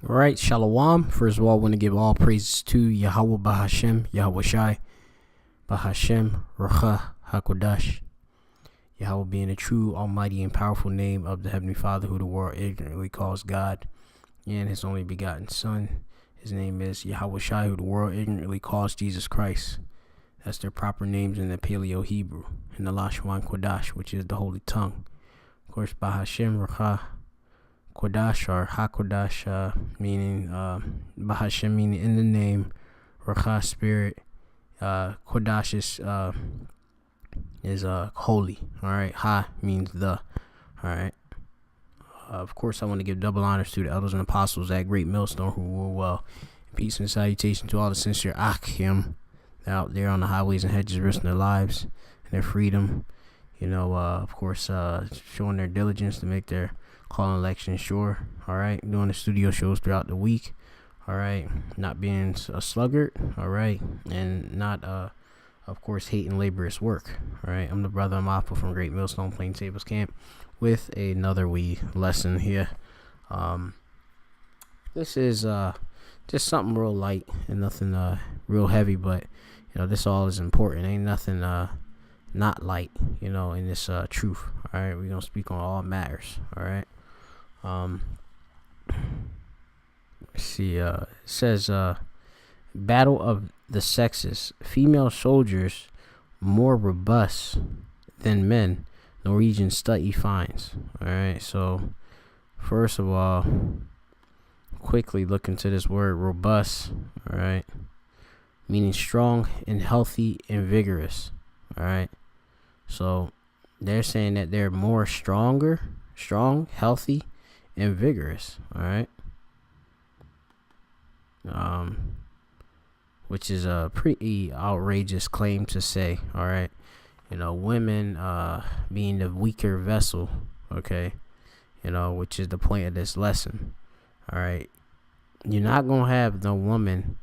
All right, Shalom. First of all, I want to give all praises to Yahweh Bahashem, Yahweh Shai, Bahashem, Racha, HaKodash. Yahweh being the true, almighty, and powerful name of the Heavenly Father, who the world ignorantly calls God, and His only begotten Son. His name is Yahweh Shai, who the world ignorantly calls Jesus Christ. That's their proper names in the Paleo Hebrew, in the Lashwan Kodash, which is the Holy Tongue. Of course, Bahashem, Racha, Kodash, or HaKodash, meaning Bahashem, meaning in the name, Racha, spirit, Kodash is holy. All right, Ha means the. All right. Of course, I want to give double honors to the elders and apostles at Great Millstone who rule well. Peace and salutation to all the sincere Akim out there on the highways and hedges, risking their lives and their freedom. You know, of course, showing their diligence to make their calling election sure. All right, doing the studio shows throughout the week. All right, not being a sluggard. All right, and not of course, hating laborious work. All right, I'm the brother Amapo from Great Millstone Plain Tables Camp with another lesson here. This is just something real light and nothing real heavy, but you know, this all is important. Ain't nothing not light, you know, in this truth. All right, we're gonna speak on all matters. All right. Let's see. It says battle of the sexes. Female soldiers more robust than men. Norwegian study finds. All right. So first of all, quickly look into this word robust. All right, meaning strong and healthy and vigorous. All right. So they're saying that they're more strong, healthy, and vigorous. All right. Which is a pretty outrageous claim to say. All right. You know, women being the weaker vessel. Okay. You know, which is the point of this lesson. All right. You're not gonna have no woman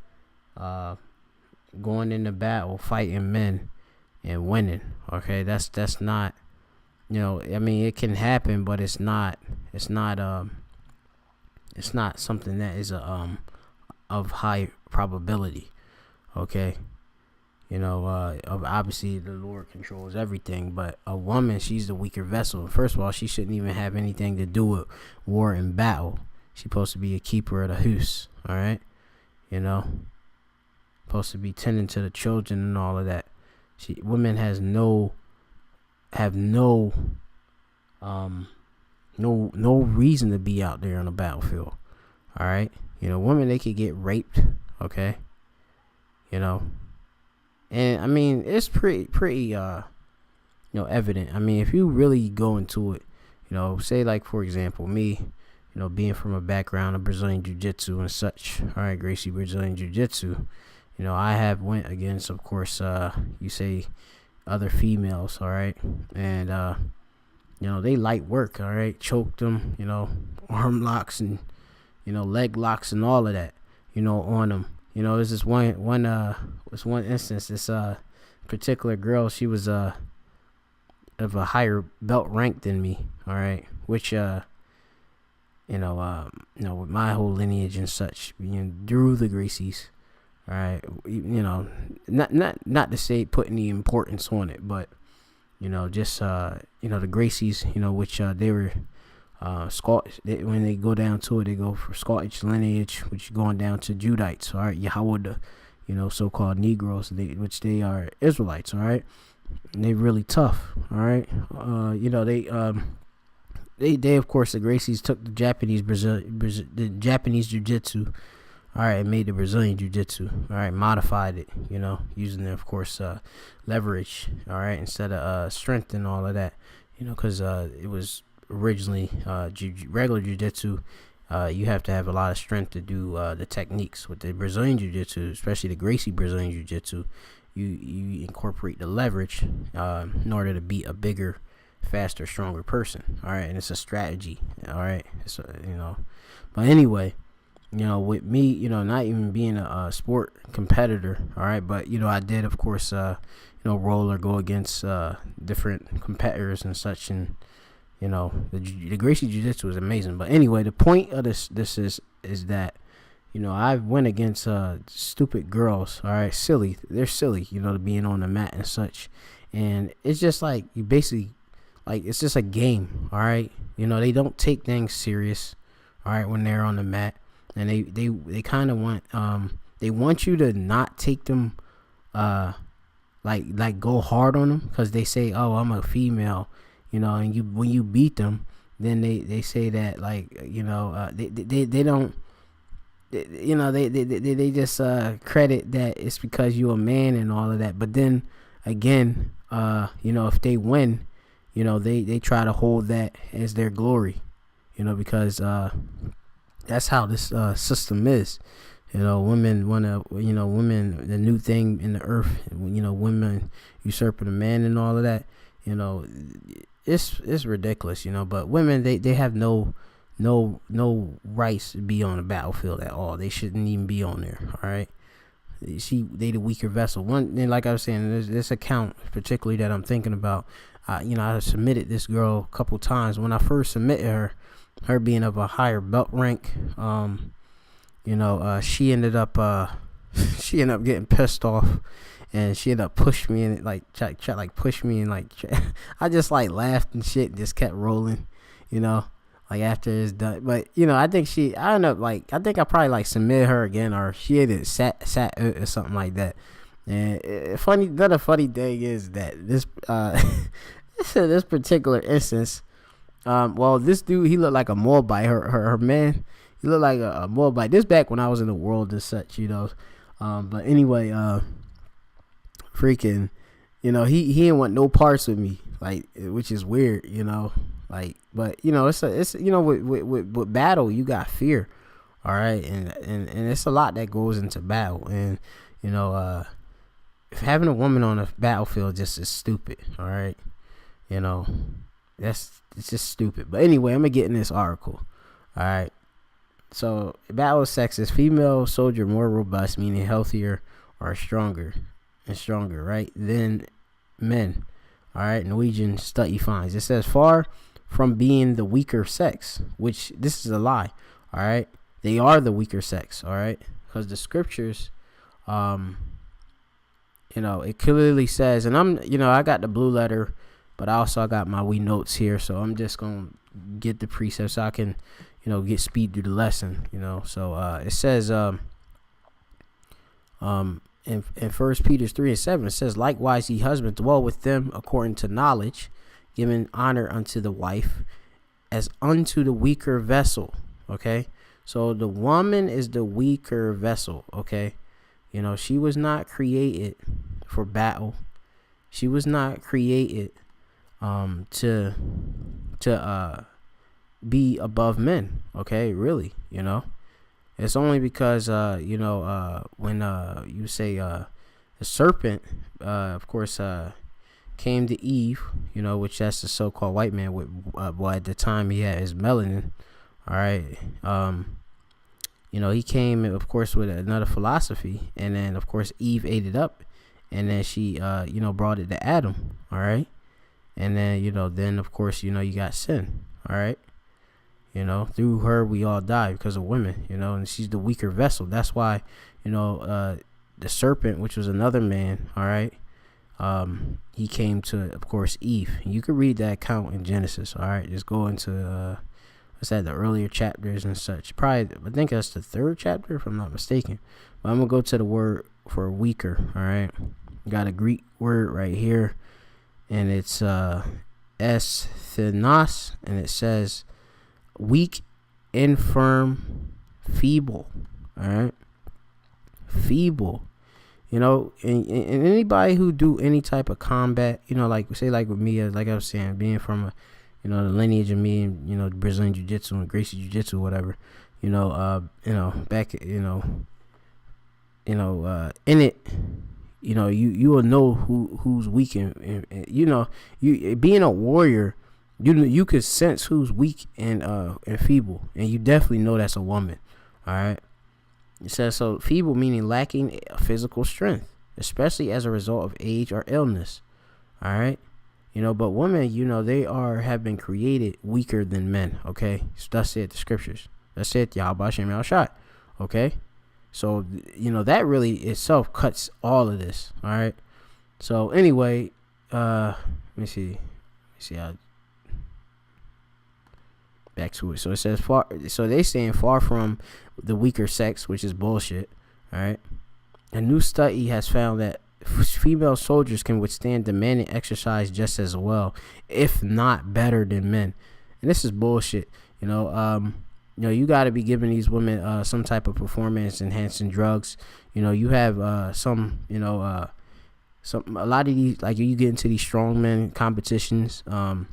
going into battle fighting men and winning. Okay, that's not, you know, I mean, it can happen, but it's not something that is of high probability. Okay, you know, obviously the Lord controls everything, but a woman, she's the weaker vessel. First of all, she shouldn't even have anything to do with war and battle. She's supposed to be a keeper of the house. All right, you know, supposed to be tending to the children and all of that. Women have no reason to be out there on the battlefield. All right, you know, women, they could get raped. Okay, you know, and I mean, it's pretty evident. I mean, if you really go into it, you know, say like for example me, you know, being from a background of Brazilian Jiu-Jitsu and such. All right, Gracie, Brazilian Jiu-Jitsu. You know, I have went against, of course, you say other females, all right, and you know, they light work, all right, choked them, you know, arm locks and, you know, leg locks and all of that, you know, on them. You know, there's this one instance, this particular girl, she was of a higher belt rank than me, all right, which you know, with my whole lineage and such, you know, through the Gracies. All right, you know, not to say put any importance on it, but you know, just you know, the Gracies, you know, which they were Scottish. When they go down to it, they go for Scottish lineage, which going down to Judites. All right, Yahweh, you know, so-called Negroes, which they are Israelites. All right, and they're really tough. All right, you know, they of course, the Gracies took the Japanese Jiu-Jitsu. All right, made the Brazilian Jiu-Jitsu. All right, modified it, you know, using, of course, leverage. All right, instead of strength and all of that, you know, because it was originally regular Jiu-Jitsu. You have to have a lot of strength to do the techniques. With the Brazilian Jiu-Jitsu, especially the Gracie Brazilian Jiu-Jitsu, you incorporate the leverage in order to beat a bigger, faster, stronger person. All right, and it's a strategy. All right, you know, but anyway. You know, with me, you know, not even being a sport competitor, all right, but, you know, I did, of course, you know, roll or go against different competitors and such, and, You know, the Gracie Jiu-Jitsu is amazing. But anyway, the point of this is that, you know, I went against stupid girls. All right, silly. They're silly. You know, being on the mat and such. And it's just like you basically, like, it's just a game. All right, you know, they don't take things serious. All right, when they're on the mat, and they kind of want they want you to not take them like go hard on them, because they say, oh, I'm a female. You know, and you, when you beat them, then they say that, like, you know, they don't, you know, they just credit that it's because you're a man and all of that. But then again, you know, if they win, you know, they try to hold that as their glory, you know, because that's how this system is. You know, women want to, you know, women, the new thing in the earth, you know, women usurping a man and all of that, you know. It's ridiculous, you know. But women, they have no rights to be on the battlefield at all. They shouldn't even be on there. All right. They the weaker vessel. One, and like I was saying, this account particularly that I'm thinking about. You know, I submitted this girl a couple times. When I first submitted her being of a higher belt rank, you know, she ended up getting pissed off. And she ended up pushing me and like try like push me and like I just like laughed and shit and just kept rolling, you know, like after it's done. But you know, I think I don't know, like I think I probably like submitted her again, or she had sat or something like that. And another funny thing is that this this particular instance, well, this dude, he looked like a Moabite. Her man, he looked like a Moabite. This back when I was in the world and such, you know. But anyway, freaking, you know, he didn't want no parts with me, like, which is weird, you know, like. But you know, it's you know, with battle, you got fear, all right, and it's a lot that goes into battle, and you know, if having a woman on a battlefield just is stupid, all right, you know, it's just stupid. But anyway, I'm gonna get in this article, all right. So battle sex is female soldier more robust, meaning healthier or stronger. Right, than men. All right, Norwegian study finds. It says far from being the weaker sex, which this is a lie. All right, they are the weaker sex. All right, because the scriptures, you know, it clearly says, and I got the blue letter, but I got my wee notes here, so I'm just gonna get the precepts so I can, you know, get speed through the lesson. You know, so it says in 1 Peter 3:7, it says, likewise ye husbands dwell with them according to knowledge, giving honor unto the wife as unto the weaker vessel. Okay, so the woman is the weaker vessel. Okay, you know, she was not created for battle. She was not created to be above men. Okay, really, you know. It's only because, you know, when you say the serpent, of course, came to Eve, you know, which that's the so-called white man with, well, at the time he had his melanin, all right. You know, he came, of course, with another philosophy, and then, of course, Eve ate it up, and then she, you know, brought it to Adam, all right. And then, you know, of course, you know, you got sin, all right. You know, through her, we all die because of women, you know, and she's the weaker vessel. That's why, you know, the serpent, which was another man, all right, he came to, of course, Eve. You could read that account in Genesis, all right. Just go into, what's that, the earlier chapters and such. Probably, I think that's the 3rd chapter, if I'm not mistaken. But I'm going to go to the word for weaker, all right. Got a Greek word right here, and it's esthenos, and it says weak, infirm, feeble. All right, feeble. You know, and anybody who do any type of combat, you know, like say like with me, like I was saying, being from a, you know, the lineage of me, and you know, Brazilian Jiu-Jitsu and Gracie Jiu-Jitsu, whatever. You know, back, in it. You know, you will know who's weak, and you know, you being a warrior. You could sense who's weak and feeble, and you definitely know that's a woman. All right. It says so. Feeble meaning lacking physical strength, especially as a result of age or illness. All right. But women, they have been created weaker than men. Okay, so that's it. The scriptures. That's it. Yahweh Shem Yahweh Shai. Okay, so that really itself cuts all of this. All right. So anyway, let me see. Back to it. So it says far. So they saying far from the weaker sex, which is bullshit. All right. A new study has found that female soldiers can withstand demanding exercise just as well, if not better than men. And this is bullshit. You got to be giving these women some type of performance enhancing drugs. You have a lot of these, like, you get into these strongman competitions, and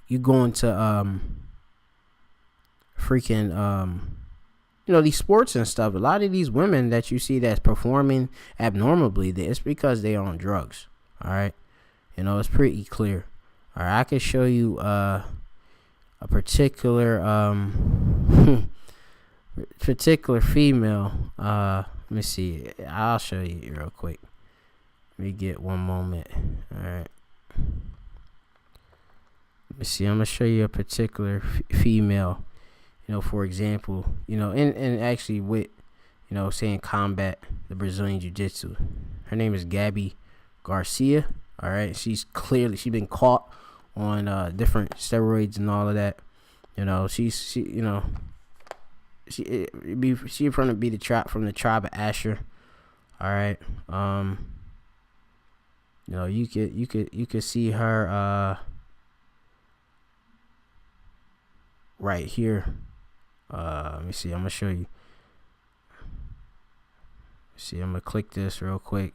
you go into freaking these sports and stuff. A lot of these women that you see that's performing abnormally, it's because they are on drugs. All right, it's pretty clear. All right, I can show you a particular female. Let me see. I'll show you real quick. Let me get one moment. All right. Let me see. I'm gonna show you a particular female. For example, and actually with, saying combat, the Brazilian Jiu-Jitsu. Her name is Gabby Garcia. All right. She's been caught on different steroids and all of that. She from the tribe of Asher. All right. You could see her right here. Let me see. I'm gonna show you. See, I'm gonna click this real quick.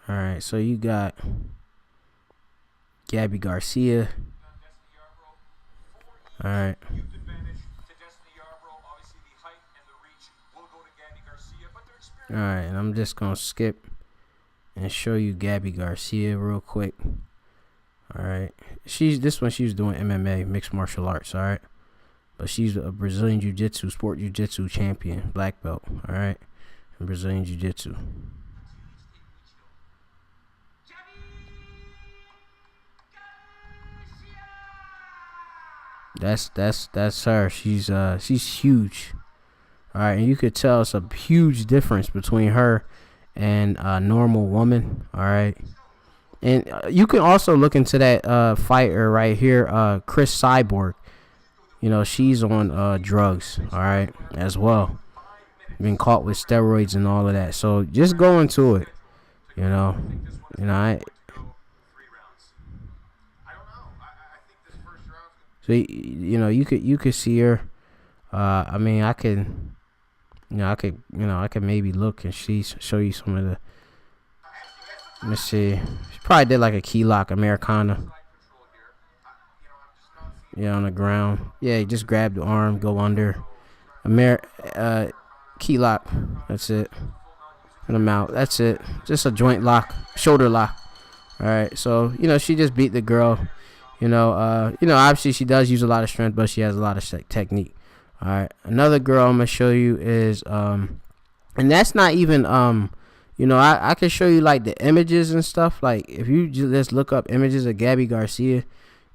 All right, so you got Gabby Garcia. All right. All right, and I'm just gonna skip and show you Gabby Garcia real quick. All right, she was doing MMA, mixed martial arts. All right, but she's a Brazilian sport jiu-jitsu champion, black belt. All right, in Brazilian jiu-jitsu. That's her. She's huge. All right, and you could tell it's a huge difference between her and a normal woman. All right, and you can also look into that fighter right here, Chris Cyborg. She's on drugs. All right, as well. Been caught with steroids and all of that. So just go into it. So you could see her. I mean, I can maybe look and show you some of the. Let's see. She probably did like a key lock Americana. Yeah, on the ground. Yeah, you just grab the arm, go under. Key lock. That's it. And I'm out. That's it. Just a joint lock, shoulder lock. All right. So she just beat the girl. Obviously she does use a lot of strength, but she has a lot of technique. All right. Another girl I'm gonna show you is and that's not even I can show you like the images and stuff. Like if you just look up images of Gabby Garcia,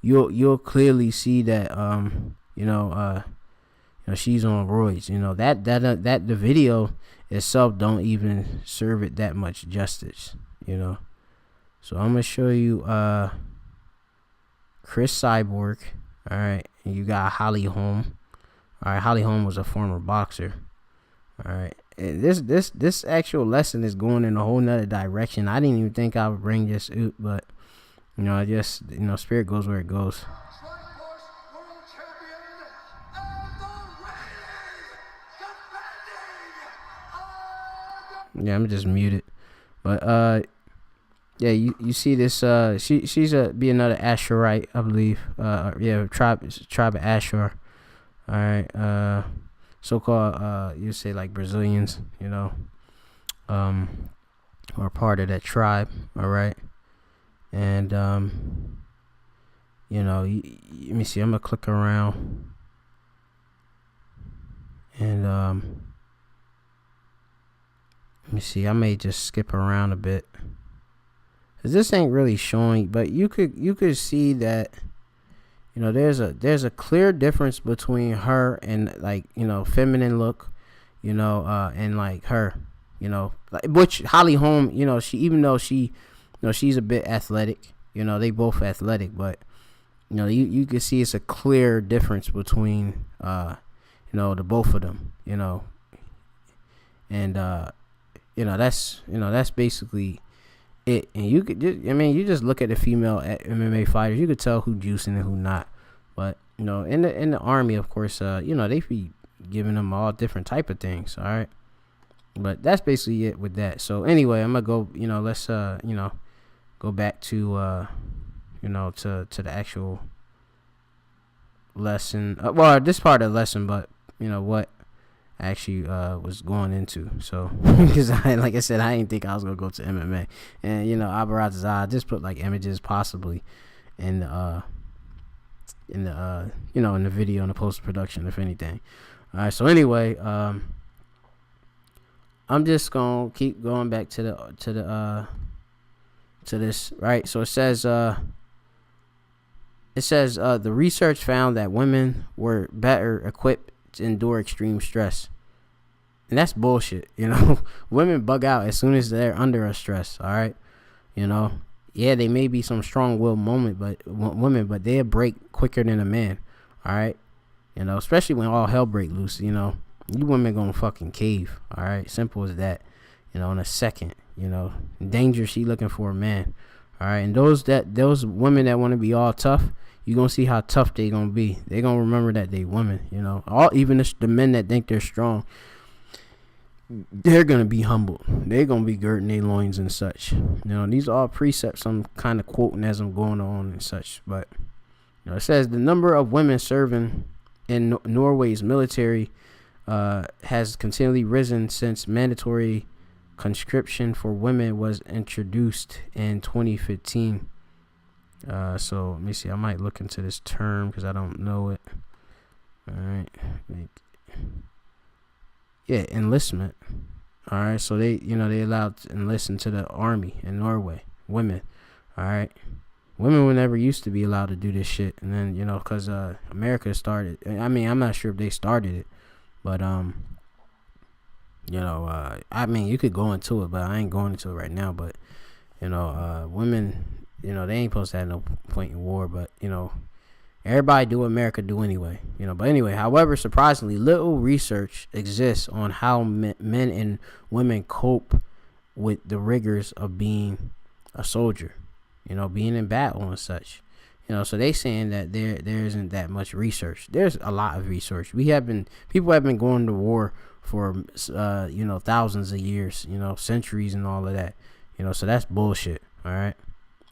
you'll clearly see that she's on roids. That the video itself don't even serve it that much justice. So I'm gonna show you Chris Cyborg. All right, and you got Holly Holm. All right, Holly Holm was a former boxer. All right, and this actual lesson is going in a whole nother direction. I didn't even think I would bring this out, but I just spirit goes where it goes. Yeah, I'm just muted, but yeah, you see this. She's be another Asherite, I believe. Tribe of Asher. All right. So-called you say like Brazilians, are part of that tribe. All right. And let me see. I'm gonna click around, and Let me see. I may just skip around a bit. Cause this ain't really showing, but you could see that, you know, there's a clear difference between her and, like, you know, feminine look, you know, and like her, you know, like, which Holly Holm, you know, she, even though she, you know, she's a bit athletic, you know, they both athletic, but, you know, you can see it's a clear difference between, you know, the both of them, you know, and you know, that's basically it. And you could just, I mean, you just look at the female MMA fighters, you could tell who juicing and who not. But, you know, in the army, of course, you know, they be giving them all different type of things. All right, but that's basically it with that. So anyway, I'm gonna go. You know, let's you know, go back to you know, to the actual lesson. Well, this part of the lesson, but, you know what actually was going into. So because like I said, I didn't think I was gonna go to MMA, and, you know, Alvarez, I just put like images possibly in the you know, in the video, in the post production, if anything. All right, so anyway, I'm just gonna keep going back to this, right? So it says the research found that women were better equipped to endure extreme stress. And that's bullshit, you know. Women bug out as soon as they're under a stress, all right? You know, yeah, they may be some strong-willed women, but they'll break quicker than a man, all right? You know, especially when all hell break loose, you know. You women gonna fucking cave, all right? Simple as that, you know, in a second, you know. Danger, she looking for a man, all right? And those women that want to be all tough, you gonna see how tough they gonna be. They gonna remember that they women, you know. Even the men that think they're strong, they're gonna be humbled. They're gonna be girding their loins and such. You know, these are all precepts I'm kind of quoting as I'm going on and such. But, you know, it says the number of women serving in Norway's military has continually risen since mandatory conscription for women was introduced in 2015. So let me see. I might look into this term because I don't know it. All right. Yeah, enlistment. All right. So they allowed to enlist into the army in Norway. Women. All right. Women were never used to be allowed to do this shit, and then, you know, because America started. I mean, I'm not sure if they started it, but you know, I mean, you could go into it, but I ain't going into it right now. But, you know, women, you know, they ain't supposed to have no point in war, but, you know, everybody do what America do anyway, you know. But anyway, however, surprisingly, little research exists on how men and women cope with the rigors of being a soldier, you know, being in battle and such, you know. So they saying that there isn't that much research. There's a lot of research. People have been going to war for you know, thousands of years, you know, centuries and all of that, you know. So that's bullshit. All right.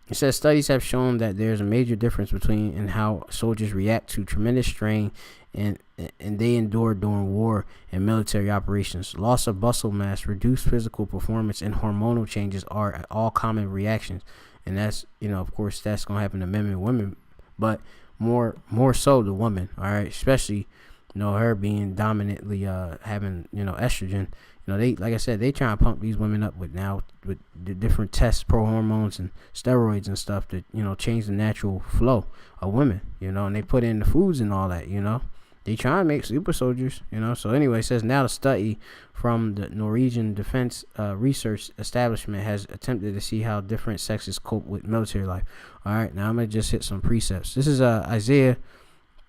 It says studies have shown that there's a major difference between in how soldiers react to tremendous strain and they endure during war and military operations. Loss of muscle mass, reduced physical performance, and hormonal changes are all common reactions. And that's, you know, of course, that's gonna happen to men and women, but more so the woman. All right, especially, you know, her being dominantly having, you know, estrogen. You know, they, like I said, they trying to pump these women up with the different tests, pro hormones and steroids and stuff to, you know, change the natural flow of women, you know. And they put in the foods and all that, you know. They try to make super soldiers, you know. So anyway, it says now the study from the Norwegian Defense Research Establishment has attempted to see how different sexes cope with military life. All right, now I'm gonna just hit some precepts. This is Isaiah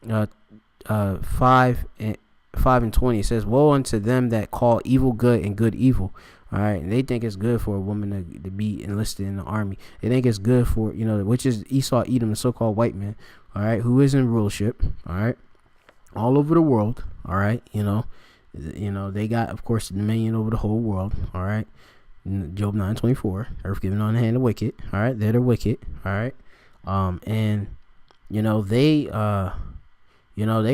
5:20. It says, "Woe unto them that call evil good and good evil." All right, and they think it's good for a woman to be enlisted in the army. They think it's good for, you know, which is Esau, Edom, the so-called white man. All right, who is in rulership. All right, all over the world. All right, you know, they got, of course, dominion over the whole world. All right, Job 9:24. Earth given on the hand of wicked. All right, they're the wicked. All right, and you know they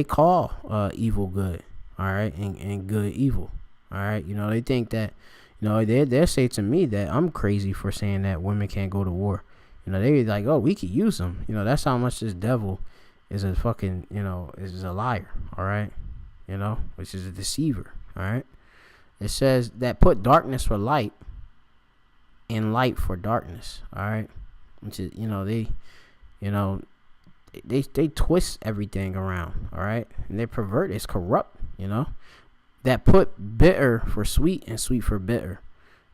call evil good. All right, and good evil. All right, you know, they think that, you know, they'll say to me that I'm crazy for saying that women can't go to war. You know, they be like, oh, we could use them. You know, that's how much this devil is a fucking, you know, is a liar. All right, you know, which is a deceiver. All right, It says that put darkness for light and light for darkness. All right, which is, they twist everything around. All right, and they pervert. It's corrupt. That put bitter for sweet and sweet for bitter.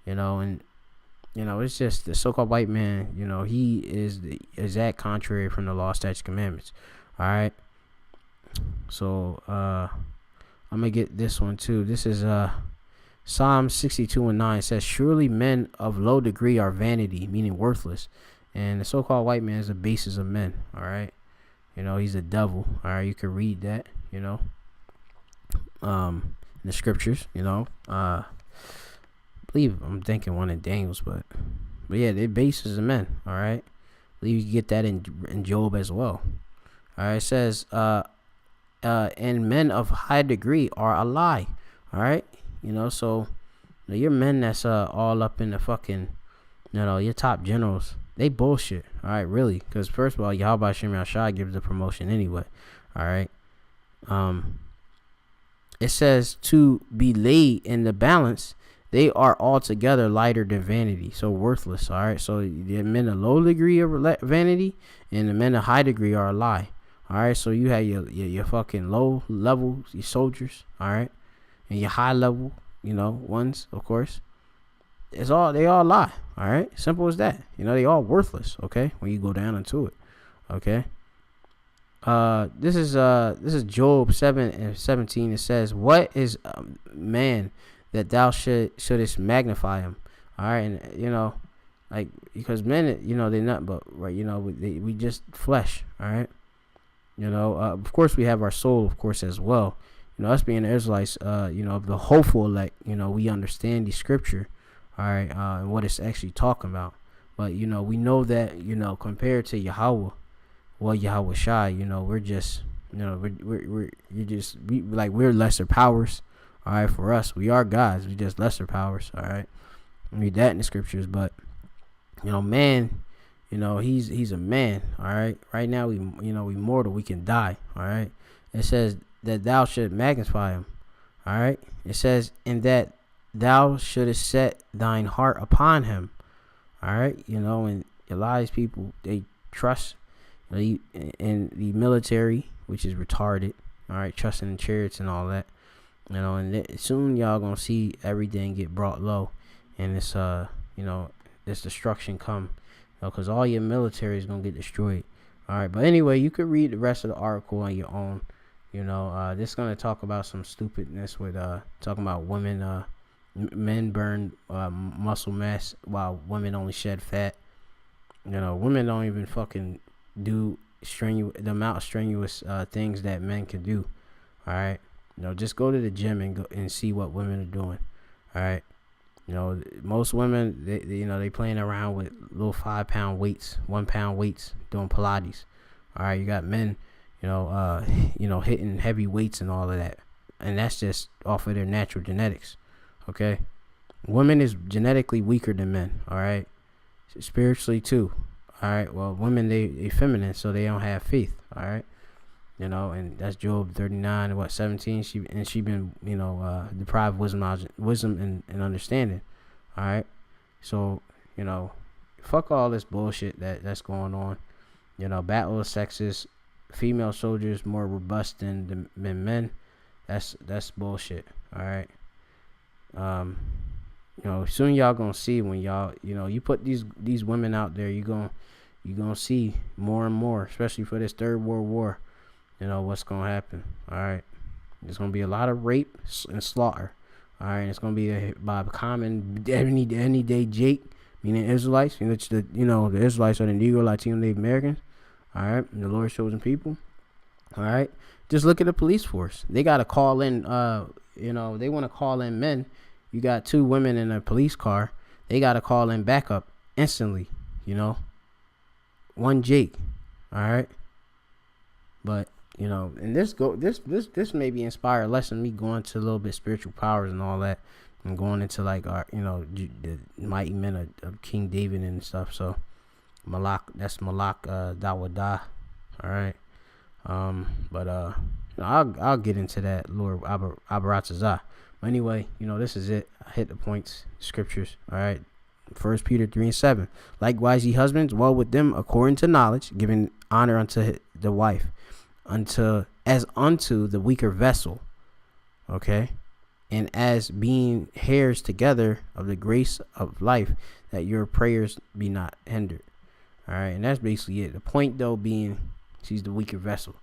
And it's just the so-called white man. He is the exact contrary from the law, statutes, commandments. All right. So I'm gonna get this one too. This is Psalm 62:9 says, "Surely men of low degree are vanity," meaning worthless, and the so-called white man is the basis of men. All right, he's a devil. All right, you can read that. In the scriptures. I believe I'm thinking one in Daniel's, but yeah, they're basis of men. All right, I believe you can get that in Job as well. All right, it says, and men of high degree are a lie. All right, so your men that's all up in the fucking, your top generals, they bullshit. All right, really, because first of all, Yahweh Shem Yahshai gives the promotion anyway. All right, it says to be laid in the balance, they are altogether lighter than vanity, so worthless. All right, so the men of low degree of vanity and the men of high degree are a lie. All right, so you have your fucking low level, your soldiers, all right, and your high level, ones, of course. They all lie. All right, simple as that. They all worthless. Okay, when you go down into it. Okay. This is Job 7:17. It says, "What is man that thou shouldest magnify him?" All right, and like, because men, they're not, but right, we just flesh. All right. Of course we have our soul, of course, as well. Us being the Israelites, the hopeful elect, we understand the scripture, all right, and what it's actually talking about. But, we know that, compared to Yahweh, Yahweh Shai, we're just, we're lesser powers, all right, for us. We are gods, we just lesser powers, all right. Read that in the scriptures, but, man, he's a man. All right. Right now we mortal. We can die. All right. It says that thou should magnify him. All right. It says, and that thou shouldest set thine heart upon him. All right. And a lot of these people, they trust in the military, which is retarded. All right. Trusting in chariots and all that. And soon y'all gonna see everything get brought low, and this this destruction come. Because all your military is going to get destroyed. All right. But anyway, you could read the rest of the article on your own. This is going to talk about some stupidness with talking about women. Men burn muscle mass while women only shed fat. Women don't even fucking do the amount of strenuous things that men can do. All right. Just go to the gym and see what women are doing. All right. Most women, they playing around with little 5-pound weights, 1-pound weights, doing Pilates. All right, you got men, hitting heavy weights and all of that, and that's just off of their natural genetics. Okay, women is genetically weaker than men. All right, spiritually too. All right, well, women they feminine, so they don't have faith. All right. And that's Job 39:17. She been, deprived of wisdom and understanding. All right, so fuck all this bullshit that's going on. Battle of sexes, female soldiers more robust than men. That's bullshit. All right. Soon y'all gonna see when y'all, you put these women out there, you gonna see more and more, especially for this third world war. What's going to happen. All right. There's going to be a lot of rape and slaughter. All right. It's going to be by common everyday Jake, meaning Israelites. The Israelites are the Negro, Latino, Native Americans. All right. And the Lord's chosen people. All right. Just look at the police force. They got to call in, they want to call in men. You got 2 women in a police car. They got to call in backup instantly, one Jake. All right. But, and this maybe inspire less than me going to a little bit spiritual powers and all that, and going into like our, the mighty men of King David and stuff. So Malak Dawadah. All right. But I'll get into that, Lord Abaratazah. Anyway, this is it. I hit the points, scriptures. All right. 1 Peter 3:7. Likewise, ye husbands, dwell with them according to knowledge, giving honor unto the wife, as unto the weaker vessel. Okay. And as being heirs together of the grace of life, that your prayers be not hindered. All right. And that's basically it. The point, though, being she's the weaker vessel.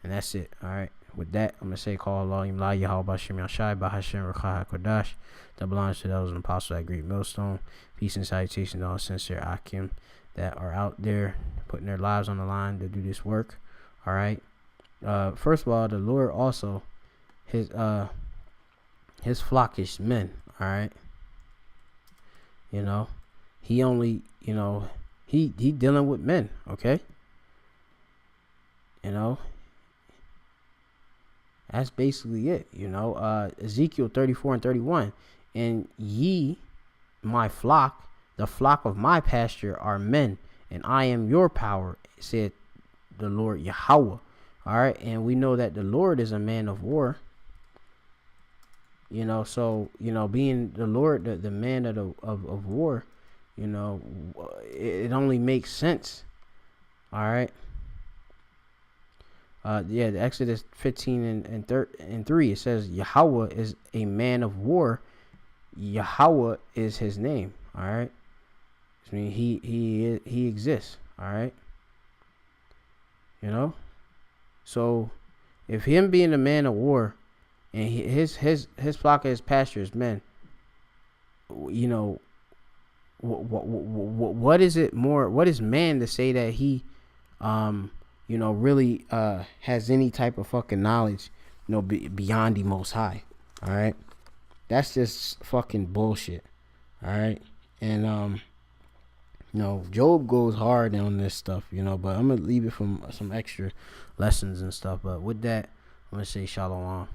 And that's it. All right. With that, I'm going to say, call Allah, Imla, Yahweh, Bashim, Yashai, Bahashem, Rakha, Kodash. Double honors to those and apostles at Great Millstone. Peace and salutations to all sincere Akim that are out there putting their lives on the line to do this work. All right. First of all, the Lord also, his flock is men. All right. He only, he dealing with men. Okay. That's basically it. Ezekiel 34:31, and ye, my flock, the flock of my pasture, are men, and I am your power, said the Lord Yahweh. All right. And we know that the Lord is a man of war. So, being the Lord, the man of war, it only makes sense. All right. The Exodus 15 and 3, it says Yahweh is a man of war. Yahweh is his name. All right. I mean, he exists. All right. So if him being a man of war and his flock of his pasture is men, what is it more? What is man to say that he, really has any type of fucking knowledge, beyond the Most High. All right. That's just fucking bullshit. All right. And, Job goes hard on this stuff, but I'm going to leave it from some extra lessons and stuff. But with that, I'm going to say shalom.